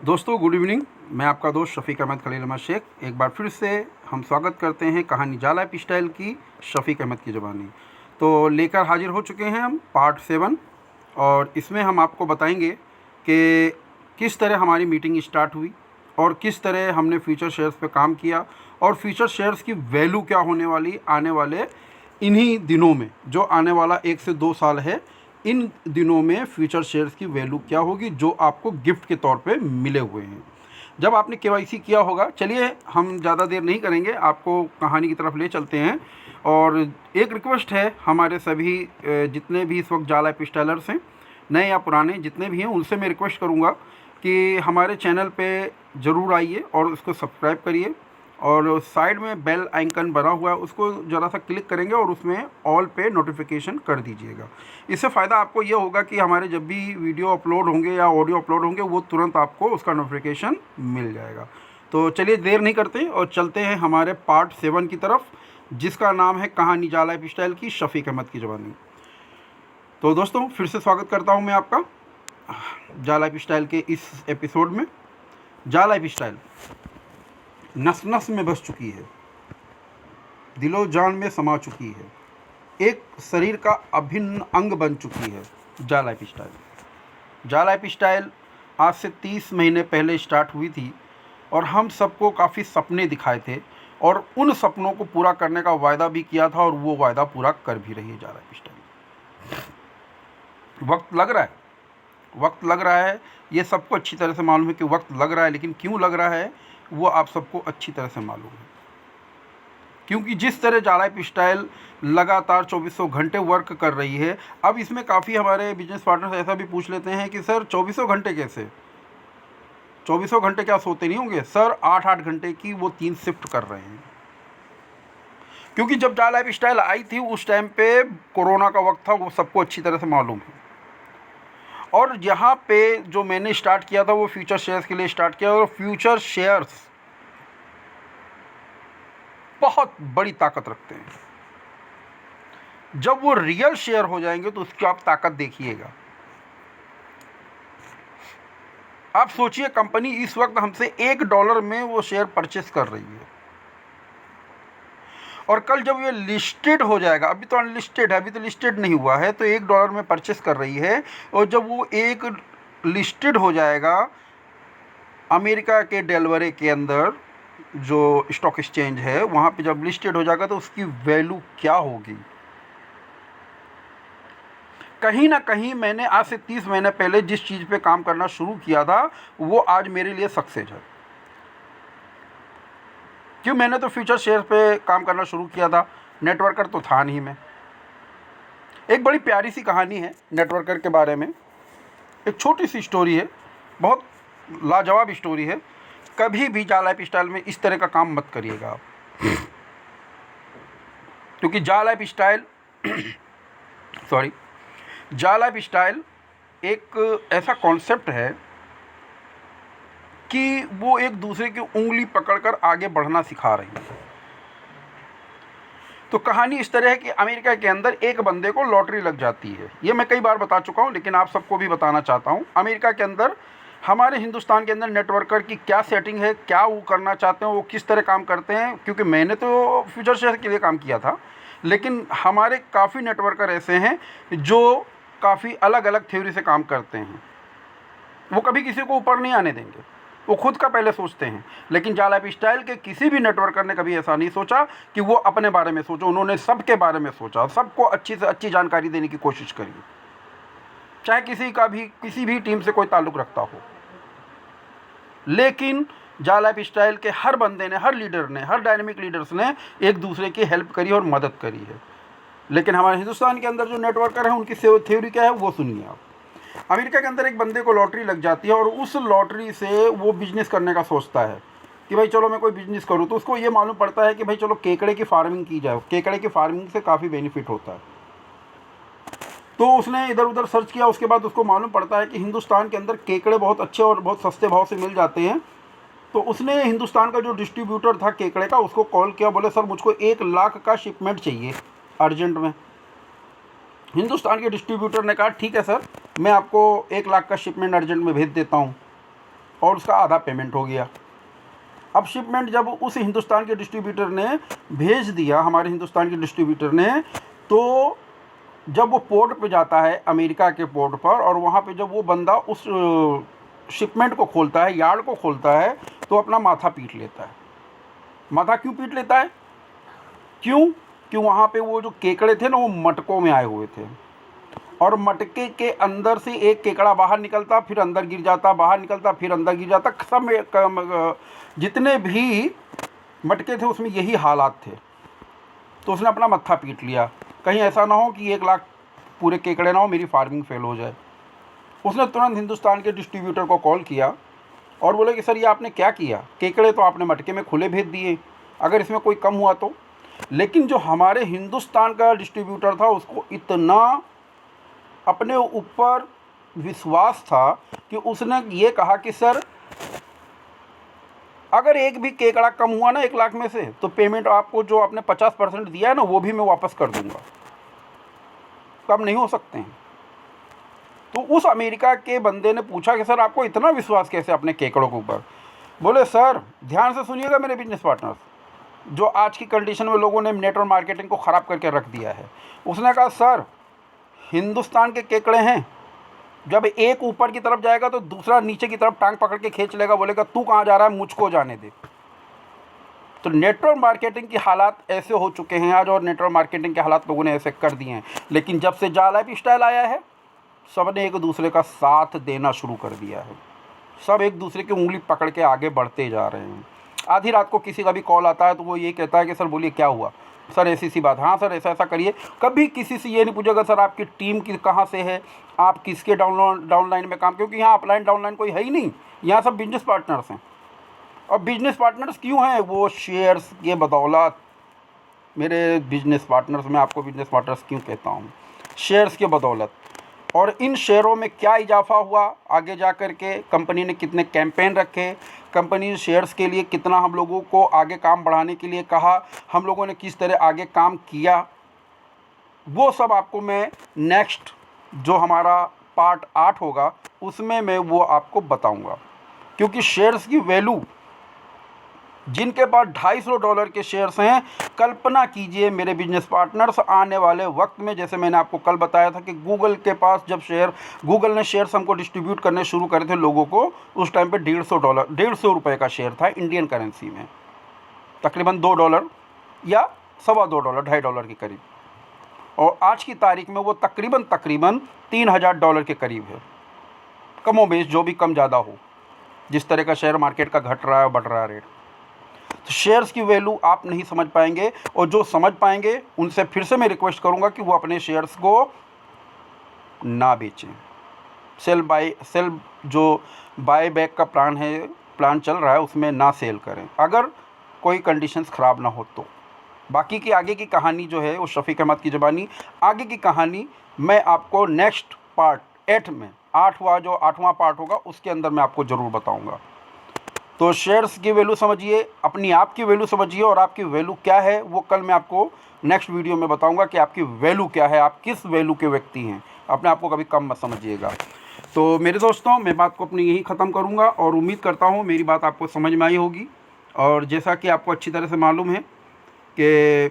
दोस्तों good evening. मैं आपका दोस्त शफीक अहमद खलील अहमद शेख एक बार फिर से हम स्वागत करते हैं कहानी जाला लाइफ स्टाइल की शफीक अहमद की ज़बानी। तो लेकर हाजिर हो चुके हैं हम पार्ट 7 और इसमें हम आपको बताएंगे कि किस तरह हमारी मीटिंग स्टार्ट हुई और किस तरह हमने फ्यूचर शेयर्स पे काम किया और फ्यूचर शेयर्स की वैल्यू क्या होने वाली आने वाले इन्हीं दिनों में, जो आने वाला 1 से 2 साल है, इन दिनों में फ्यूचर शेयर्स की वैल्यू क्या होगी जो आपको गिफ्ट के तौर पे मिले हुए हैं जब आपने केवाईसी किया होगा। चलिए हम ज़्यादा देर नहीं करेंगे, आपको कहानी की तरफ ले चलते हैं। और एक रिक्वेस्ट है हमारे सभी जितने भी इस वक्त जाला लाइफ स्टाइलर्स हैं, नए या पुराने जितने भी हैं, उनसे मैं रिक्वेस्ट करूँगा कि हमारे चैनल पे ज़रूर आइए और उसको सब्सक्राइब करिए और साइड में बेल आइकन बना हुआ है उसको ज़रा सा क्लिक करेंगे और उसमें ऑल पे नोटिफिकेशन कर दीजिएगा। इससे फ़ायदा आपको ये होगा कि हमारे जब भी वीडियो अपलोड होंगे या ऑडियो अपलोड होंगे वो तुरंत आपको उसका नोटिफिकेशन मिल जाएगा। तो चलिए देर नहीं करते और चलते हैं हमारे पार्ट 7 की तरफ, जिसका नाम है कहानी जाला लाइफ स्टाइल की शफीक अहमद की ज़बानी। तो दोस्तों फिर से स्वागत करता हूँ मैं आपका जाला लाइफ स्टाइल के इस एपिसोड में। जाला लाइफ स्टाइल नस नस में बस चुकी है, दिलो जान में समा चुकी है, एक शरीर का अभिन्न अंग बन चुकी है जाला लाइफ स्टाइल। जाला लाइफ स्टाइल आज से 30 महीने पहले स्टार्ट हुई थी और हम सबको काफ़ी सपने दिखाए थे और उन सपनों को पूरा करने का वायदा भी किया था और वो वायदा पूरा कर भी रही है जाला लाइफ स्टाइल। वक्त लग रहा है, ये सबको अच्छी तरह से मालूम है कि वक्त लग रहा है, लेकिन क्यों लग रहा है वो आप सबको अच्छी तरह से मालूम है। क्योंकि जिस तरह जाला लाइफ स्टाइल लगातार 2400 घंटे वर्क कर रही है, अब इसमें काफ़ी हमारे बिजनेस पार्टनर्स ऐसा भी पूछ लेते हैं कि सर 2400 घंटे कैसे, 2400 घंटे क्या सोते नहीं होंगे? सर 8-8 घंटे की वो 3 शिफ्ट कर रहे हैं। क्योंकि जब जाला लाइफ स्टाइल आई थी उस टाइम पे कोरोना का वक्त था, वो सबको अच्छी तरह से मालूम है। और यहाँ पे जो मैंने स्टार्ट किया था वो फ्यूचर शेयर्स के लिए स्टार्ट किया और फ्यूचर शेयर्स बहुत बड़ी ताकत रखते हैं। जब वो रियल शेयर हो जाएंगे तो उसकी आप ताकत देखिएगा। आप सोचिए कंपनी इस वक्त हमसे $1 में वो शेयर परचेस कर रही है और कल जब ये लिस्टेड हो जाएगा, अभी तो अनलिस्टेड है, अभी तो लिस्टेड नहीं हुआ है, तो $1 में परचेस कर रही है और जब वो एक लिस्टेड हो जाएगा अमेरिका के डेलवरे के अंदर जो स्टॉक एक्सचेंज है वहाँ पे जब लिस्टेड हो जाएगा तो उसकी वैल्यू क्या होगी। कहीं ना कहीं मैंने आज से 30 महीने पहले जिस चीज़ पे काम करना शुरू किया था वो आज मेरे लिए सक्सेस है। क्यों? मैंने तो फ्यूचर शेयर पे काम करना शुरू किया था, नेटवर्कर तो था नहीं मैं। एक बड़ी प्यारी सी कहानी है नेटवर्कर के बारे में, एक छोटी सी स्टोरी है, बहुत लाजवाब स्टोरी है। कभी भी जाला लाइफ स्टाइल में इस तरह का काम मत करिएगा आप, क्योंकि जाला लाइफ स्टाइल जाला लाइफ स्टाइल एक ऐसा कॉन्सेप्ट है कि वो एक दूसरे की उंगली पकड़कर आगे बढ़ना सिखा रही है। तो कहानी इस तरह है कि अमेरिका के अंदर एक बंदे को लॉटरी लग जाती है। ये मैं कई बार बता चुका हूँ लेकिन आप सबको भी बताना चाहता हूँ। अमेरिका के अंदर, हमारे हिंदुस्तान के अंदर नेटवर्कर की क्या सेटिंग है, क्या वो करना चाहते हैं, वो किस तरह काम करते हैं, क्योंकि मैंने तो फ्यूचर शेयर के लिए काम किया था, लेकिन हमारे काफ़ी नेटवर्कर ऐसे हैं जो काफ़ी अलग अलग थ्योरी से काम करते हैं। वो कभी किसी को ऊपर नहीं आने देंगे, वो खुद का पहले सोचते हैं। लेकिन जाला लाइफ स्टाइल के किसी भी नेटवर्कर ने कभी ऐसा नहीं सोचा कि वो अपने बारे में सोचो, उन्होंने सबके बारे में सोचा, सबको अच्छी से अच्छी जानकारी देने की कोशिश करी, चाहे किसी भी टीम से कोई ताल्लुक़ रखता हो। लेकिन जाला लाइफ स्टाइल के हर बंदे ने, हर लीडर ने, हर डायनेमिक लीडर्स ने एक दूसरे की हेल्प करी और मदद करी है। लेकिन हमारे हिंदुस्तान के अंदर जो नेटवर्कर हैं उनकी थ्योरी क्या है वो सुनिए आप। अमेरिका के अंदर एक बंदे को लॉटरी लग जाती है और उस लॉटरी से वो बिजनेस करने का सोचता है कि भाई चलो मैं कोई बिजनेस करूँ। तो उसको ये मालूम पड़ता है कि भाई चलो केकड़े की फार्मिंग की जाए, केकड़े की फार्मिंग से काफ़ी बेनिफिट होता है। तो उसने इधर उधर सर्च किया, उसके बाद उसको मालूम पड़ता है कि हिंदुस्तान के अंदर केकड़े बहुत अच्छे और बहुत सस्ते भाव से मिल जाते हैं। तो उसने हिंदुस्तान का जो डिस्ट्रीब्यूटर था केकड़े का उसको कॉल किया, बोले सर मुझको 1 लाख का शिपमेंट चाहिए अर्जेंट में। हिंदुस्तान के डिस्ट्रीब्यूटर ने कहा ठीक है सर, मैं आपको 1 लाख का शिपमेंट अर्जेंट में भेज देता हूँ। और उसका आधा पेमेंट हो गया। अब शिपमेंट जब उस हिंदुस्तान के डिस्ट्रीब्यूटर ने भेज दिया, हमारे हिंदुस्तान के डिस्ट्रीब्यूटर ने, तो जब वो पोर्ट पे जाता है, अमेरिका के पोर्ट पर, और वहाँ पे जब वो बंदा उस शिपमेंट को खोलता है, यार्ड को खोलता है, तो अपना माथा पीट लेता है। माथा क्यों पीट लेता है? क्यों वहाँ पे वो जो केकड़े थे ना, वो मटकों में आए हुए थे, और मटके के अंदर से एक केकड़ा बाहर निकलता, फिर अंदर गिर जाता, बाहर निकलता, फिर अंदर गिर जाता। सब जितने भी मटके थे उसमें यही हालात थे। तो उसने अपना मत्था पीट लिया, कहीं ऐसा ना हो कि 1 लाख पूरे केकड़े ना हो, मेरी फार्मिंग फेल हो जाए। उसने तुरंत हिंदुस्तान के डिस्ट्रीब्यूटर को कॉल किया और बोले कि सर ये आपने क्या किया, केकड़े तो आपने मटके में खुले भेज दिए, अगर इसमें कोई कम हुआ तो। लेकिन जो हमारे हिंदुस्तान का डिस्ट्रीब्यूटर था, उसको इतना अपने ऊपर विश्वास था कि उसने ये कहा कि सर अगर एक भी केकड़ा कम हुआ ना 1 लाख में से, तो पेमेंट आपको जो आपने 50% दिया है ना, वो भी मैं वापस कर दूंगा, कम नहीं हो सकते हैं। तो उस अमेरिका के बंदे ने पूछा कि सर आपको इतना विश्वास कैसे अपने केकड़ों के ऊपर? बोले सर ध्यान से सुनिएगा मेरे बिजनेस पार्टनर्स, जो आज की कंडीशन में लोगों ने नेटवर्क मार्केटिंग को ख़राब करके रख दिया है। उसने कहा सर हिंदुस्तान के केकड़े हैं, जब एक ऊपर की तरफ जाएगा तो दूसरा नीचे की तरफ टांग पकड़ के खींच लेगा, बोलेगा तू कहाँ जा रहा है, मुझको जाने दे। तो नेटवर्क मार्केटिंग के हालात ऐसे हो चुके हैं आज, और नेटवर्क मार्केटिंग के हालात लोगों ने ऐसे कर दिए हैं। लेकिन जब से जाला लाइफस्टाइल आया है, सब ने एक दूसरे का साथ देना शुरू कर दिया है, सब एक दूसरे की उंगली पकड़ के आगे बढ़ते जा रहे हैं। आधी रात को किसी का भी कॉल आता है तो वो ये कहता है कि सर बोलिए क्या हुआ, सर ऐसी सी बात, हाँ सर ऐसा ऐसा करिए। कभी किसी से ये नहीं पूछेगा सर आपकी टीम की कहाँ से है, आप किसके डाउनलाइन में काम, क्योंकि यहाँ अपलाइन डाउनलाइन कोई है ही नहीं, यहाँ सब बिजनेस पार्टनर्स हैं। और बिजनेस पार्टनर्स क्यों हैं? वो शेयर्स के बदौलत। मेरे बिजनेस पार्टनर्स, मैं आपको बिजनेस पार्टनर्स क्यों कहता हूँ? शेयर्स के बदौलत। और इन शेयरों में क्या इजाफा हुआ, आगे जा कर के कंपनी ने कितने कैंपेन रखे, कंपनी ने शेयर्स के लिए कितना हम लोगों को आगे काम बढ़ाने के लिए कहा, हम लोगों ने किस तरह आगे काम किया, वो सब आपको मैं नेक्स्ट जो हमारा पार्ट 8 होगा उसमें मैं वो आपको बताऊंगा। क्योंकि शेयर्स की वैल्यू, जिनके पास $250 के शेयर्स हैं, कल्पना कीजिए मेरे बिजनेस पार्टनर्स, आने वाले वक्त में, जैसे मैंने आपको कल बताया था कि गूगल के पास जब गूगल ने शेयर्स हमको डिस्ट्रीब्यूट करने शुरू करे थे लोगों को, उस टाइम पे $150 का शेयर था इंडियन करेंसी में, तकरीबन $2 या $2.25 $2.5 के करीब। और आज की तारीख में वो तकरीबन $3,000 के करीब है, कमो बेश, जो भी कम ज़्यादा हो, जिस तरह का शेयर मार्केट का घट रहा है बढ़ रहा है रेट। तो शेयर्स की वैल्यू आप नहीं समझ पाएंगे, और जो समझ पाएंगे उनसे फिर से मैं रिक्वेस्ट करूंगा कि वो अपने शेयर्स को ना बेचें। सेल जो बाय बैक का प्लान चल रहा है उसमें ना सेल करें, अगर कोई कंडीशंस ख़राब ना हो तो। बाकी की आगे की कहानी जो है वो शफीक अहमद की ज़बानी, आगे की कहानी मैं आपको नेक्स्ट पार्ट 8 में, 8वां पार्ट होगा उसके अंदर मैं आपको ज़रूर बताऊंगा। तो शेयर्स की वैल्यू समझिए, अपनी आप की वैल्यू समझिए, और आपकी वैल्यू क्या है वो कल मैं आपको नेक्स्ट वीडियो में बताऊंगा कि आपकी वैल्यू क्या है, आप किस वैल्यू के व्यक्ति हैं। अपने आप को कभी कम मत समझिएगा। तो मेरे दोस्तों, मैं बात को अपनी यही ख़त्म करूंगा, और उम्मीद करता हूं मेरी बात आपको समझ में आई होगी। और जैसा कि आपको अच्छी तरह से मालूम है कि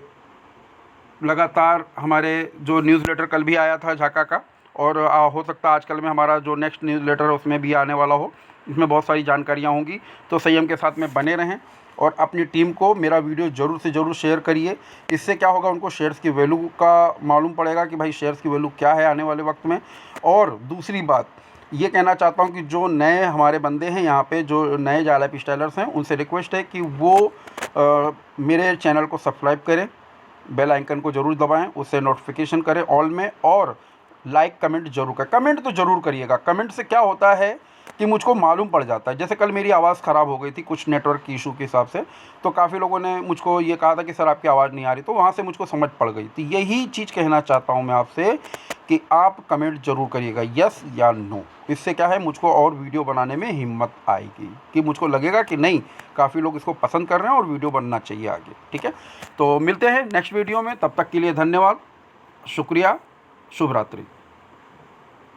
लगातार हमारे जो न्यूज़लेटर कल भी आया था झाका का, और हो सकता है आजकल में हमारा जो नेक्स्ट न्यूज़लेटर है उसमें भी आने वाला हो, इसमें बहुत सारी जानकारियाँ होंगी। तो संयम के साथ में बने रहें, और अपनी टीम को मेरा वीडियो ज़रूर से ज़रूर शेयर करिए। इससे क्या होगा, उनको शेयर्स की वैल्यू का मालूम पड़ेगा कि भाई शेयर्स की वैल्यू क्या है आने वाले वक्त में। और दूसरी बात ये कहना चाहता हूँ कि जो नए हमारे बंदे हैं यहाँ पे, जो नए जाला लाइफस्टाइलर्स हैं, उनसे रिक्वेस्ट है कि वो मेरे चैनल को सब्सक्राइब करें, बेल आइकन को ज़रूर दबाएं, उससे नोटिफिकेशन करें ऑल में, और लाइक कमेंट जरूर करें। कमेंट तो ज़रूर करिएगा, कमेंट से क्या होता है कि मुझको मालूम पड़ जाता है। जैसे कल मेरी आवाज़ ख़राब हो गई थी कुछ नेटवर्क की इशू के हिसाब से, तो काफ़ी लोगों ने मुझको ये कहा था कि सर आपकी आवाज़ नहीं आ रही, तो वहाँ से मुझको समझ पड़ गई। तो यही चीज़ कहना चाहता हूँ मैं आपसे कि आप कमेंट ज़रूर करिएगा, यस या नो। इससे क्या है, मुझको और वीडियो बनाने में हिम्मत आएगी, कि मुझको लगेगा कि नहीं, काफ़ी लोग इसको पसंद कर रहे हैं और वीडियो बनना चाहिए आगे। ठीक है, तो मिलते हैं नेक्स्ट वीडियो में, तब तक के लिए धन्यवाद, शुक्रिया, शुभ रात्रि।